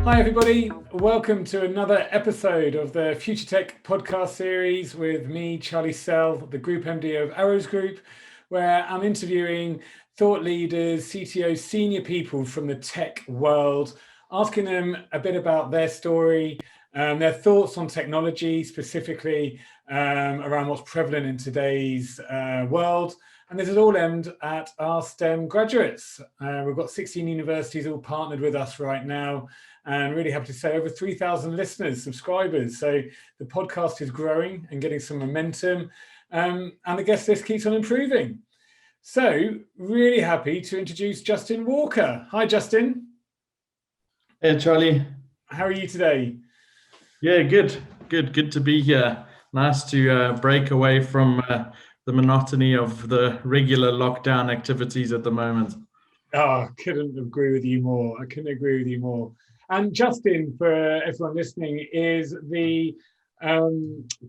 Hi everybody, welcome to another episode of the Future Tech podcast series with me, Charlie Sell, the Group MD of Arrows Group, where I'm interviewing thought leaders, CTOs, senior people from the tech world, asking them a bit about their story, their thoughts on technology, specifically around what's prevalent in today's world. And this is all aimed at our STEM graduates. We've got 16 universities all partnered with us right now, and really happy to say over 3,000 listeners, subscribers. So the podcast is growing and getting some momentum. And I guess this keeps on improving. So really happy to introduce Justin Walker. Hi, Justin. Hey, Charlie. How are you today? Yeah, good to be here. Nice to break away from the monotony of the regular lockdown activities at the moment. Oh, I couldn't agree with you more. And Justin, for everyone listening, is the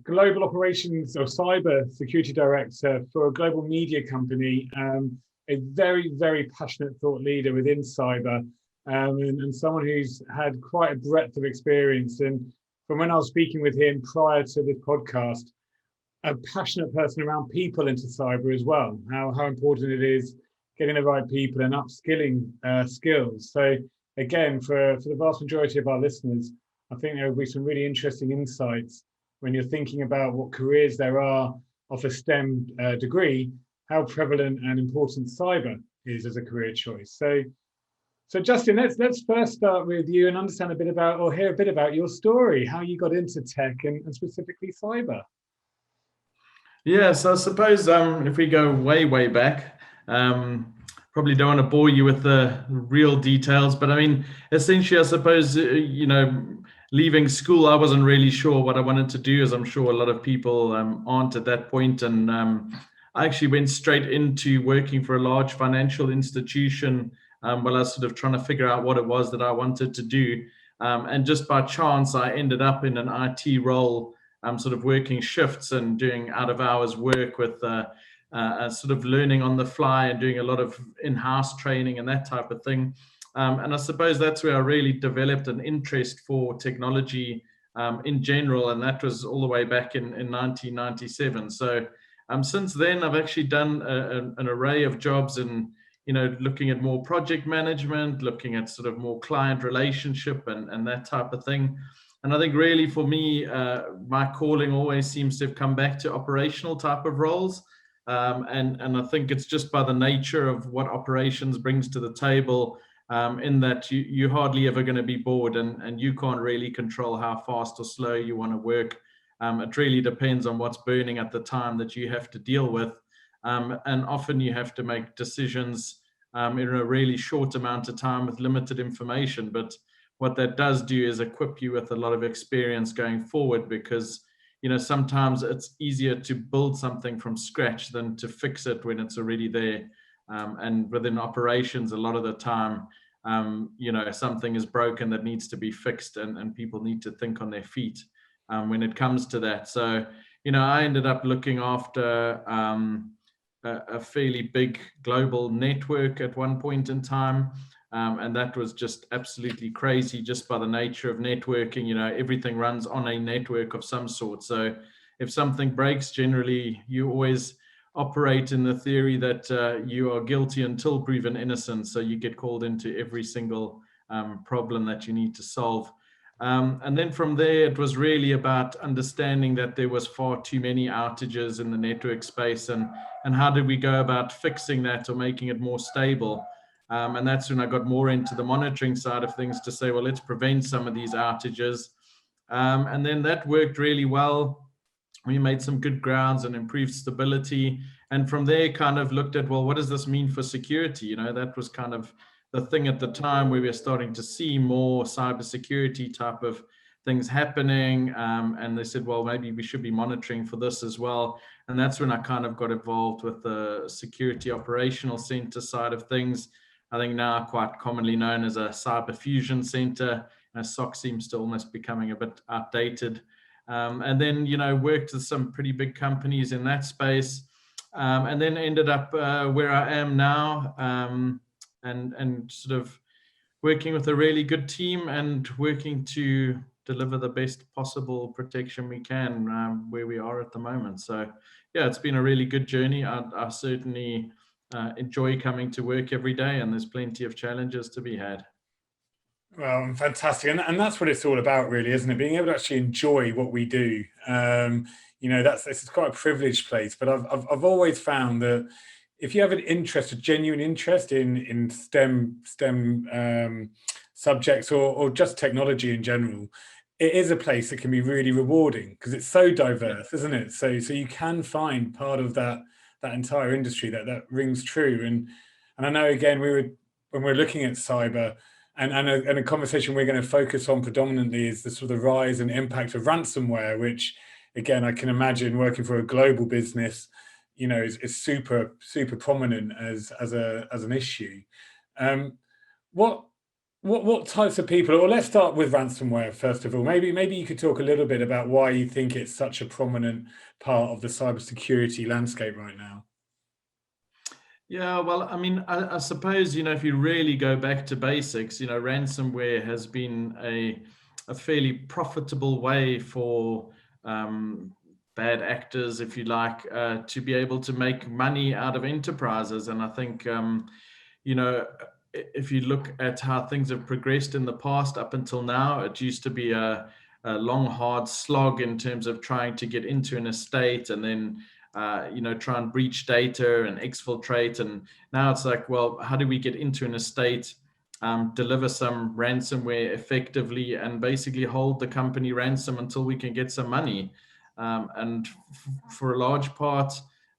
Global Operations or Cyber Security Director for a global media company, a very, very passionate thought leader within cyber, and someone who's had quite a breadth of experience. And from when I was speaking with him prior to this podcast, a passionate person around people into cyber as well, how important it is getting the right people and upskilling skills. So again, for the vast majority of our listeners, I think there will be some really interesting insights when you're thinking about what careers there are of a STEM degree, how prevalent and important cyber is as a career choice. So Justin, let's first start with you and understand a bit about, or hear a bit about your story, how you got into tech and specifically cyber. Yeah, so I suppose if we go way back, probably don't want to bore you with the real details, but I mean, essentially, I suppose, leaving school, I wasn't really sure what I wanted to do, as I'm sure a lot of people aren't at that point. And I actually went straight into working for a large financial institution while I was sort of trying to figure out what it was that I wanted to do. And just by chance, I ended up in an IT role, sort of working shifts and doing out of hours work with sort of learning on the fly and doing a lot of in-house training and that type of thing. And I suppose that's where I really developed an interest for technology in general. And that was all the way back in 1997. So since then, I've actually done an array of jobs in, looking at more project management, looking at sort of more client relationship and that type of thing. And I think really for me, my calling always seems to have come back to operational type of roles. And I think it's just by the nature of what operations brings to the table, in that you're hardly ever going to be bored, and you can't really control how fast or slow you want to work. It really depends on what's burning at the time that you have to deal with. And often you have to make decisions in a really short amount of time with limited information. But what that does do is equip you with a lot of experience going forward, because sometimes it's easier to build something from scratch than to fix it when it's already there. And within operations, a lot of the time, something is broken that needs to be fixed, and people need to think on their feet when it comes to that. So, I ended up looking after a fairly big global network at one point in time. And that was just absolutely crazy, just by the nature of networking. Everything runs on a network of some sort. So if something breaks, generally you always operate in the theory that you are guilty until proven innocent. So you get called into every single problem that you need to solve. And then from there, it was really about understanding that there was far too many outages in the network space, and how did we go about fixing that or making it more stable. And that's when I got more into the monitoring side of things to say, well, let's prevent some of these outages. And then that worked really well. We made some good grounds and improved stability. And from there, kind of looked at, well, what does this mean for security? That was kind of the thing at the time where we were starting to see more cybersecurity type of things happening. And they said, well, maybe we should be monitoring for this as well. And that's when I kind of got involved with the security operational center side of things. I think now quite commonly known as a cyber fusion center. SOC seems to almost becoming a bit outdated. And then, worked with some pretty big companies in that space. And then ended up where I am now, and sort of working with a really good team and working to deliver the best possible protection we can where we are at the moment. So yeah, it's been a really good journey. I certainly enjoy coming to work every day, and there's plenty of challenges to be had. Well, fantastic, and that's what it's all about, really, isn't it? Being able to actually enjoy what we do. This is quite a privileged place, but I've always found that if you have an interest, a genuine interest in STEM subjects or just technology in general, it is a place that can be really rewarding because it's so diverse, isn't it? So you can find part of that entire industry that rings true. And I know, again, when we're looking at cyber. And a conversation we're going to focus on predominantly is the sort of rise and impact of ransomware, which, again, I can imagine working for a global business, is super prominent as an issue. What types of people? Or let's start with ransomware first of all. Maybe you could talk a little bit about why you think it's such a prominent part of the cybersecurity landscape right now. Yeah, well, I mean, I suppose, if you really go back to basics, ransomware has been a fairly profitable way for bad actors, if you like, to be able to make money out of enterprises. And I think, if you look at how things have progressed in the past up until now, it used to be a long, hard slog in terms of trying to get into an estate and then try and breach data and exfiltrate. And now it's like, well, how do we get into an estate, deliver some ransomware effectively, and basically hold the company ransom until we can get some money? And for a large part,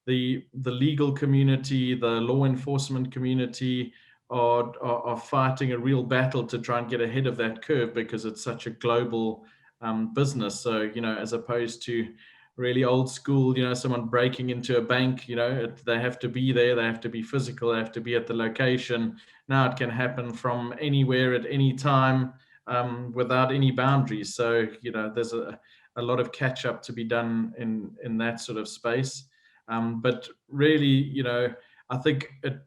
the legal community, the law enforcement community are fighting a real battle to try and get ahead of that curve because it's such a global business. So, as opposed to really old school, someone breaking into a bank, they have to be there, they have to be physical, they have to be at the location. Now it can happen from anywhere at any time without any boundaries. So, there's a lot of catch up to be done in that sort of space. But really, I think it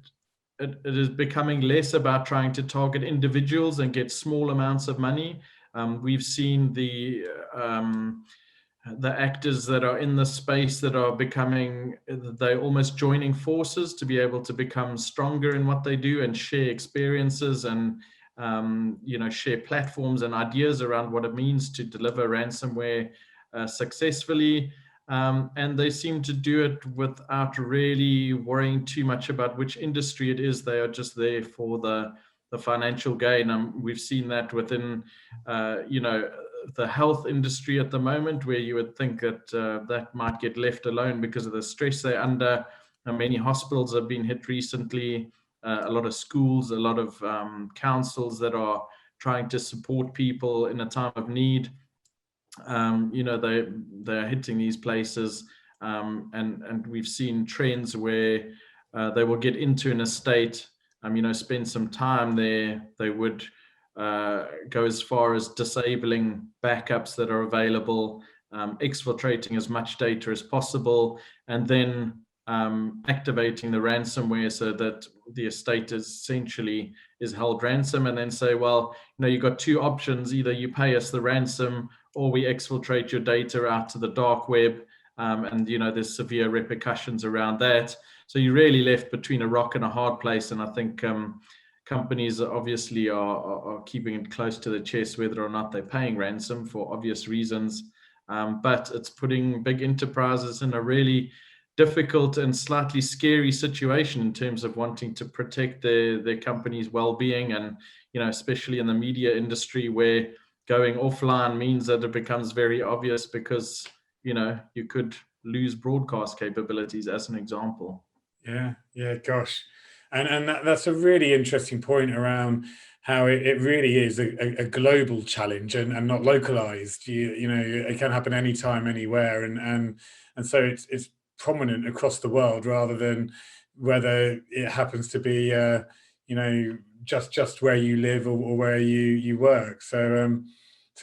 is becoming less about trying to target individuals and get small amounts of money. We've seen the actors that are in the space that are they're almost joining forces to be able to become stronger in what they do and share experiences and share platforms and ideas around what it means to deliver ransomware successfully. And they seem to do it without really worrying too much about which industry it is. They are just there for the financial gain. We've seen that within the health industry at the moment, where you would think that that might get left alone because of the stress they're under. Many hospitals have been hit recently, a lot of schools, a lot of councils that are trying to support people in a time of need. They're hitting these places, and we've seen trends where they will get into an estate, spend some time there. They would go as far as disabling backups that are available, exfiltrating as much data as possible, and then activating the ransomware so that the estate essentially is held ransom, and then say, well, you've got two options: either you pay us the ransom or we exfiltrate your data out to the dark web, and there's severe repercussions around that. So you're really left between a rock and a hard place. And I think companies obviously are keeping it close to the chest whether or not they're paying ransom for obvious reasons. But it's putting big enterprises in a really difficult and slightly scary situation in terms of wanting to protect their company's well-being. And, especially in the media industry, where going offline means that it becomes very obvious because, you could lose broadcast capabilities, as an example. Yeah, gosh. And that's a really interesting point around how it really is a global challenge and not localized. It can happen anytime, anywhere. And so it's prominent across the world rather than whether it happens to be, just where you live or where you work. So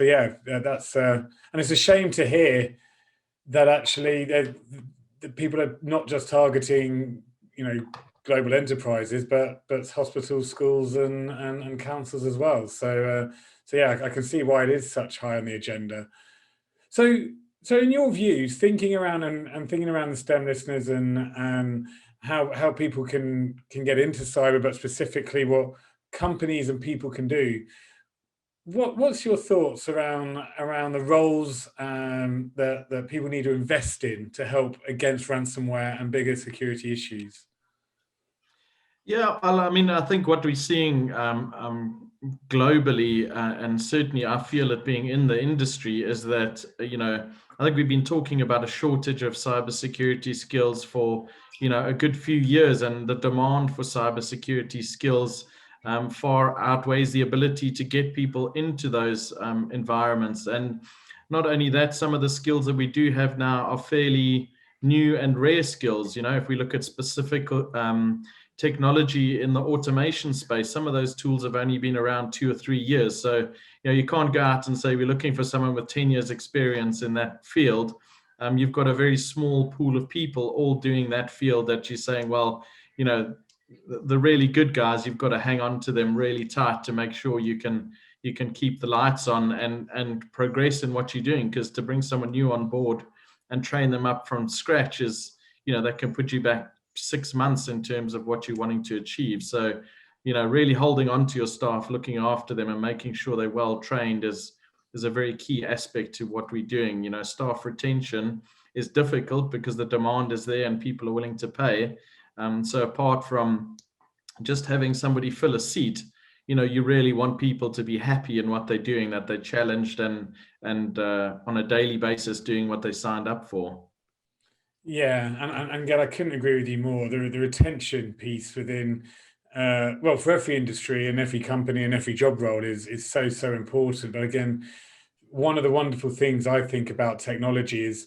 yeah, that's, and it's a shame to hear that actually that people are not just targeting, global enterprises, but hospitals, schools, and councils as well. So yeah, I can see why it is such high on the agenda. So so in your views, thinking around and thinking around the STEM listeners and how people can get into cyber, but specifically what companies and people can do. What's your thoughts around the roles that people need to invest in to help against ransomware and bigger security issues? Yeah, well, I mean, I think what we're seeing globally, and certainly I feel it being in the industry, is that, I think we've been talking about a shortage of cybersecurity skills for, a good few years, and the demand for cybersecurity skills far outweighs the ability to get people into those environments. And not only that, some of the skills that we do have now are fairly new and rare skills. If we look at specific technology in the automation space, some of those tools have only been around 2 or 3 years. So, you can't go out and say we're looking for someone with 10 years experience in that field. You've got a very small pool of people all doing that field that you're saying, well, the really good guys, you've got to hang on to them really tight to make sure you can keep the lights on and progress in what you're doing. Because to bring someone new on board and train them up from scratch is, that can put you back 6 months in terms of what you're wanting to achieve. So, really holding on to your staff, looking after them and making sure they're well trained is a very key aspect to what we're doing. Staff retention is difficult because the demand is there and people are willing to pay. So apart from just having somebody fill a seat, you really want people to be happy in what they're doing, that they're challenged and on a daily basis doing what they signed up for. Yeah, and again, I couldn't agree with you more. The retention piece within, well, for every industry and every company and every job role is so important. But again, one of the wonderful things I think about technology is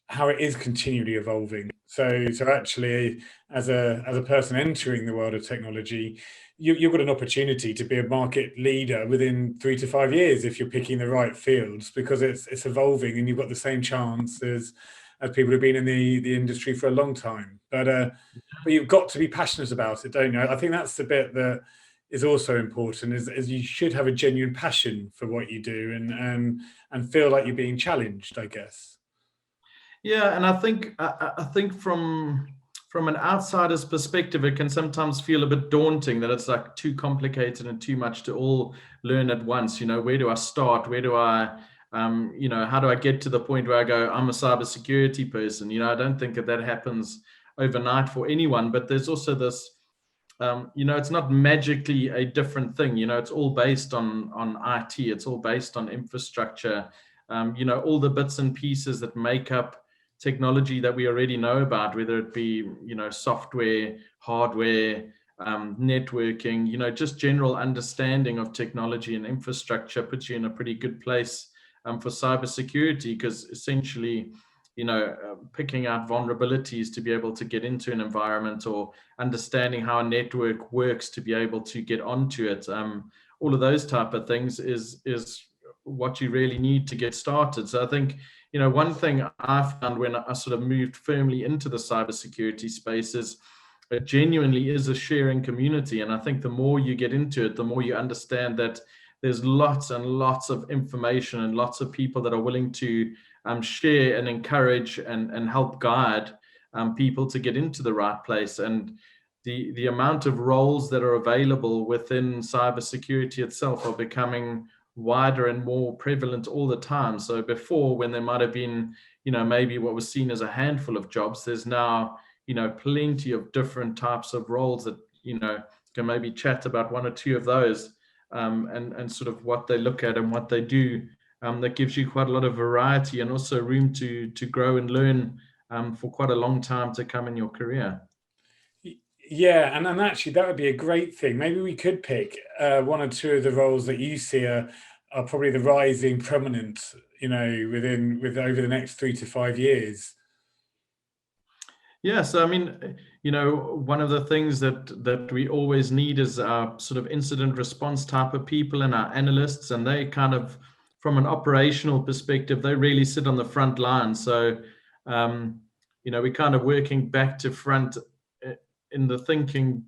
how it is continually evolving. So actually, as a person entering the world of technology, you've got an opportunity to be a market leader within 3 to 5 years if you're picking the right fields, because it's evolving and you've got the same chance as people who've been in the industry for a long time. But you've got to be passionate about it, don't you? I think that's the bit that is also important, is you should have a genuine passion for what you do and feel like you're being challenged, I guess. Yeah, and I think from an outsider's perspective, it can sometimes feel a bit daunting that it's like too complicated and too much to all learn at once. Where do I start? Where do I, how do I get to the point where I go, I'm a cybersecurity person? I don't think that happens overnight for anyone, but there's also this, it's not magically a different thing. It's all based on IT. It's all based on infrastructure. All the bits and pieces that make up technology that we already know about, whether it be, software, hardware, networking, just general understanding of technology and infrastructure puts you in a pretty good place for cybersecurity, because essentially, picking out vulnerabilities to be able to get into an environment, or understanding how a network works to be able to get onto it, all of those type of things is what you really need to get started. So I think, one thing I found when I sort of moved firmly into the cybersecurity space is it genuinely is a sharing community. And I think the more you get into it, the more you understand that there's lots and lots of information and lots of people that are willing to share and encourage and help guide people to get into the right place. And the amount of roles that are available within cybersecurity itself are becoming wider and more prevalent all the time. So before, when there might have been, maybe what was seen as a handful of jobs, there's now, plenty of different types of roles that, can maybe chat about one or two of those, and sort of what they look at and what they do. That gives you quite a lot of variety and also room to grow and learn for quite a long time to come in your career. Yeah, and actually that would be a great thing. Maybe we could pick one or two of the roles that you see are probably the rising prominent, with over the next 3 to 5 years. Yeah, so I mean, one of the things that we always need is our sort of incident response type of people and our analysts, and they kind of, from an operational perspective, they really sit on the front line. So, we're kind of working back to front in the thinking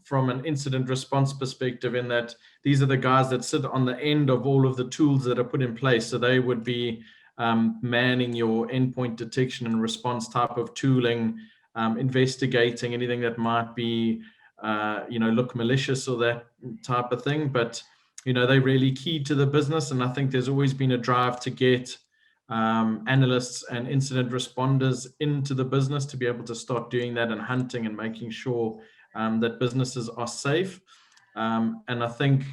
from an incident response perspective, in that these are the guys that sit on the end of all of the tools that are put in place. So they would be manning your endpoint detection and response type of tooling, investigating anything that might be, look malicious or that type of thing. But, they're really key to the business. And I think there's always been a drive to get analysts and incident responders into the business to be able to start doing that and hunting and making sure that businesses are safe. And I think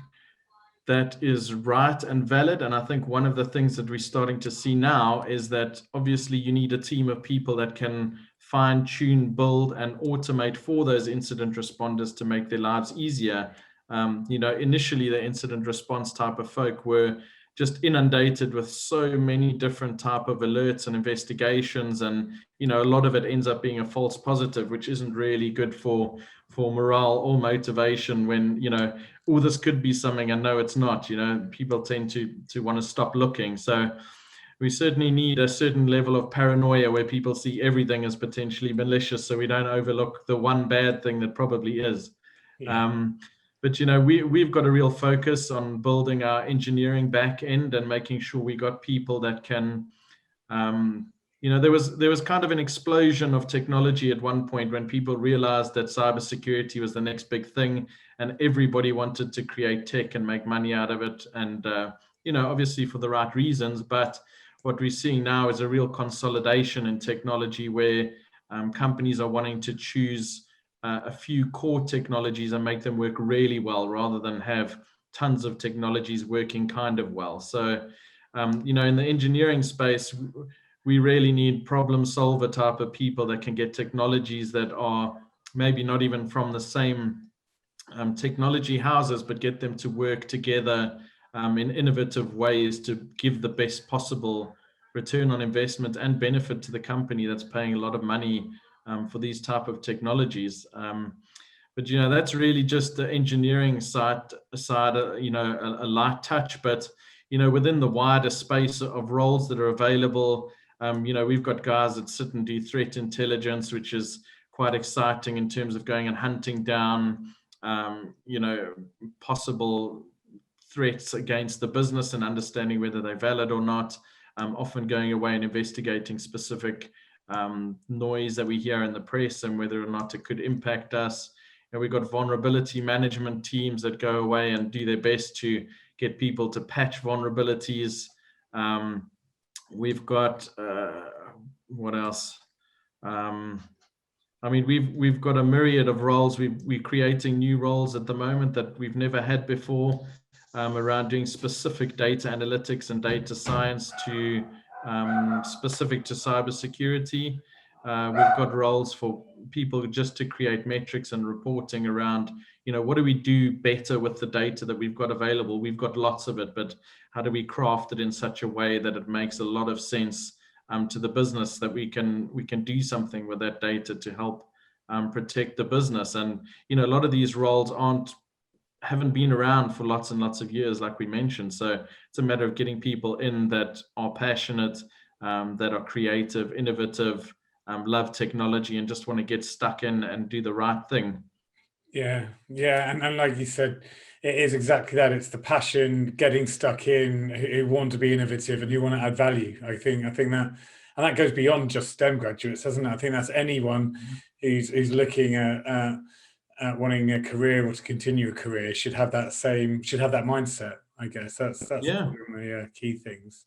that is right and valid. And I think one of the things that we're starting to see now is that obviously you need a team of people that can fine tune, build, and automate for those incident responders to make their lives easier. Initially the incident response type of folk were just inundated with so many different type of alerts and investigations, and a lot of it ends up being a false positive, which isn't really good for morale or motivation when oh, this could be something and no it's not. People tend to want to stop looking. So we certainly need a certain level of paranoia where people see everything as potentially malicious, so we don't overlook the one bad thing that probably is. But we've got a real focus on building our engineering back end and making sure we got people that can there was kind of an explosion of technology at one point when people realized that cybersecurity was the next big thing, and everybody wanted to create tech and make money out of it, and obviously for the right reasons. But what we're seeing now is a real consolidation in technology where companies are wanting to choose a few core technologies and make them work really well rather than have tons of technologies working kind of well. So in the engineering space, we really need problem solver type of people that can get technologies that are maybe not even from the same technology houses, but get them to work together in innovative ways to give the best possible return on investment and benefit to the company that's paying a lot of money for these type of technologies. But that's really just the engineering side, a light touch. But within the wider space of roles that are available, we've got guys that sit and do threat intelligence, which is quite exciting in terms of going and hunting down, possible threats against the business and understanding whether they're valid or not. Often going away and investigating specific noise that we hear in the press and whether or not it could impact us. And we've got vulnerability management teams that go away and do their best to get people to patch vulnerabilities. We've got what else? We've got a myriad of roles. We're creating new roles at the moment that we've never had before, around doing specific data analytics and data science to specific to cybersecurity. We've got roles for people just to create metrics and reporting around, what do we do better with the data that we've got available? We've got lots of it, but how do we craft it in such a way that it makes a lot of sense to the business, that we can do something with that data to help protect the business? And a lot of these roles haven't been around for lots and lots of years, like we mentioned. So it's a matter of getting people in that are passionate, that are creative, innovative, love technology, and just want to get stuck in and do the right thing. Yeah, and like you said, it is exactly that. It's the passion, getting stuck in, who want to be innovative and who want to add value. I think that, and that goes beyond just STEM graduates, doesn't it? I think that's anyone who's looking at wanting a career or to continue a career should have that mindset. I guess that's one of the key things.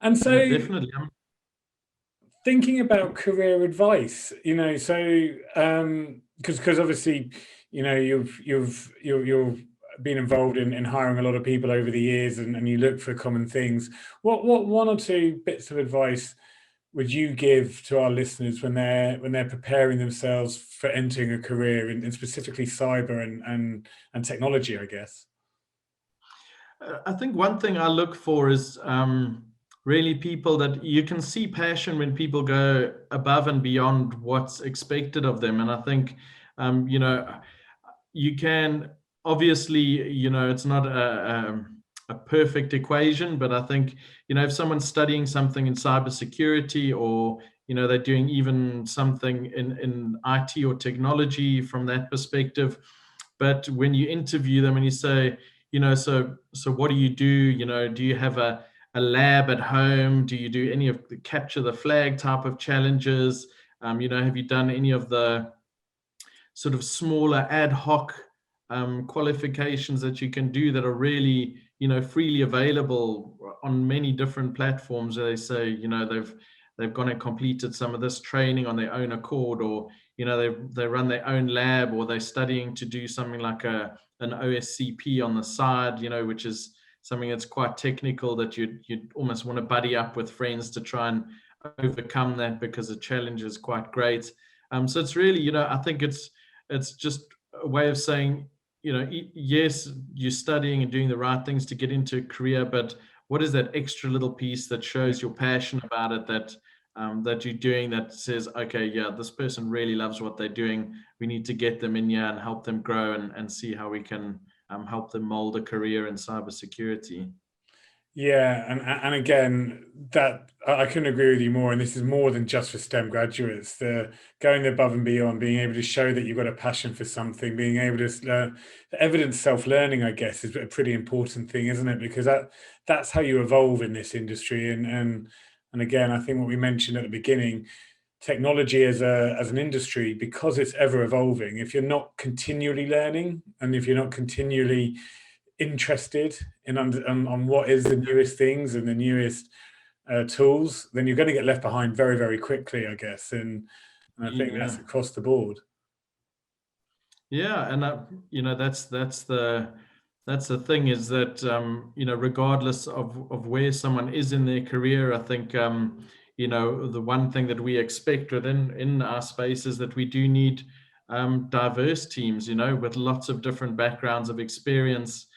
And so, definitely. Thinking about career advice, because obviously, you've been involved in hiring a lot of people over the years, and you look for common things. What one or two bits of advice would you give to our listeners when they're preparing themselves for entering a career in specifically cyber and technology, I guess? I think one thing I look for is really people that you can see passion when people go above and beyond what's expected of them. And I think, you can obviously, it's not a perfect equation, but I think, if someone's studying something in cybersecurity or, they're doing even something in IT or technology from that perspective. But when you interview them and you say, so what do you do? Do you have a lab at home? Do you do any of the capture the flag type of challenges? Have you done any of the sort of smaller ad hoc qualifications that you can do that are really, freely available on many different platforms? They say, they've gone and completed some of this training on their own accord, or they run their own lab, or they're studying to do something like an OSCP on the side, which is something that's quite technical that you'd almost want to buddy up with friends to try and overcome that, because the challenge is quite great. So it's really, I think it's just a way of saying, yes, you're studying and doing the right things to get into a career, but what is that extra little piece that shows your passion about it, that you're doing, that says, okay, yeah, this person really loves what they're doing. We need to get them in here and help them grow, and see how we can help them mold a career in cybersecurity. Yeah, and again, that I couldn't agree with you more. And this is more than just for STEM graduates. The going above and beyond, being able to show that you've got a passion for something, being able to learn, evidence self-learning, I guess, is a pretty important thing, isn't it? Because that's how you evolve in this industry. And again, I think what we mentioned at the beginning, technology as an industry, because it's ever evolving. If you're not continually learning, and if you're not continually interested in on what is the newest things and the newest tools, then you're going to get left behind very, very quickly, I guess. And I think that's Yeah. across the board. Yeah, and that's the thing, is that regardless of where someone is in their career, I think the one thing that we expect in our space is that we do need diverse teams, with lots of different backgrounds of experience,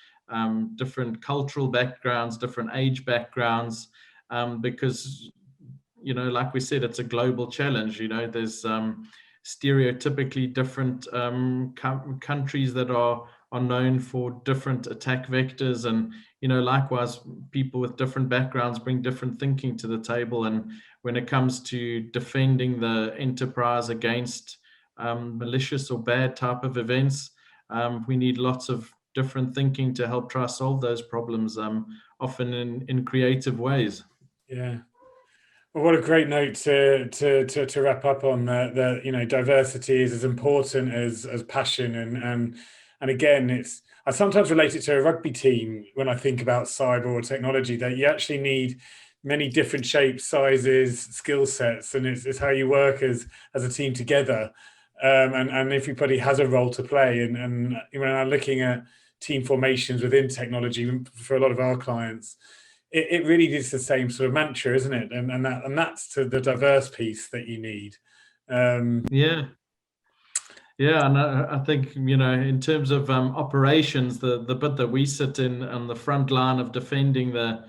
different cultural backgrounds, different age backgrounds, because like we said, it's a global challenge. There's stereotypically different countries that are known for different attack vectors, and likewise, people with different backgrounds bring different thinking to the table. And when it comes to defending the enterprise against malicious or bad type of events, we need lots of different thinking to help try solve those problems, often in creative ways. Yeah. Well, what a great note to wrap up on. That diversity is as important as passion, and again, I sometimes relate it to a rugby team when I think about cyber or technology, that you actually need many different shapes, sizes, skill sets, and it's how you work as a team together, and everybody has a role to play. And when I'm looking at team formations within technology for a lot of our clients, it really is the same sort of mantra, isn't it? And that's to the diverse piece that you need. Yeah. Yeah, and I think, in terms of operations, the bit that we sit in on the front line of defending the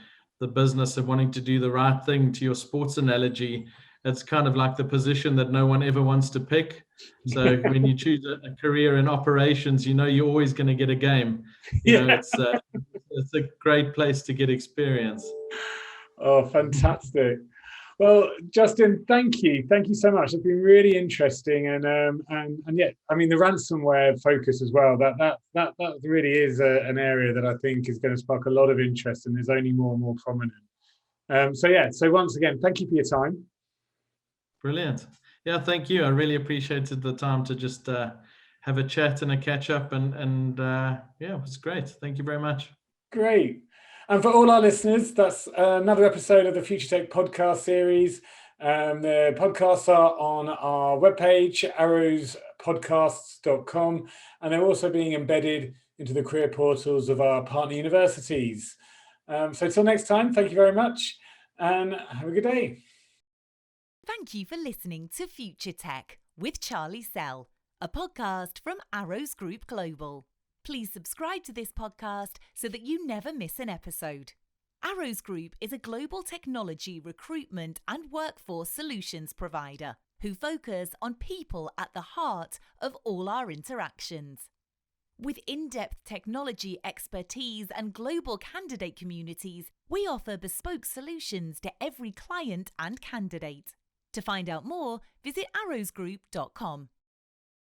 business and wanting to do the right thing, to your sports analogy, it's kind of like the position that no one ever wants to pick. So when you choose a career in operations, you're always going to get a game. Yeah. It's a great place to get experience. Oh, fantastic. Well, Justin, thank you so much. It's been really interesting, and yeah, I mean, the ransomware focus as well. That really is an area that I think is going to spark a lot of interest, and is only more and more prominent. So once again, thank you for your time. Brilliant. Yeah, thank you. I really appreciated the time to just have a chat and a catch up, and yeah, it was great. Thank you very much. Great. And for all our listeners, that's another episode of the Future Tech podcast series. The podcasts are on our webpage, arrowspodcasts.com, and they're also being embedded into the career portals of our partner universities. So until next time, thank you very much, and have a good day. Thank you for listening to Future Tech with Charlie Sell, a podcast from Arrows Group Global. Please subscribe to this podcast so that you never miss an episode. Arrows Group is a global technology recruitment and workforce solutions provider who focus on people at the heart of all our interactions. With in-depth technology expertise and global candidate communities, we offer bespoke solutions to every client and candidate. To find out more, visit arrowsgroup.com.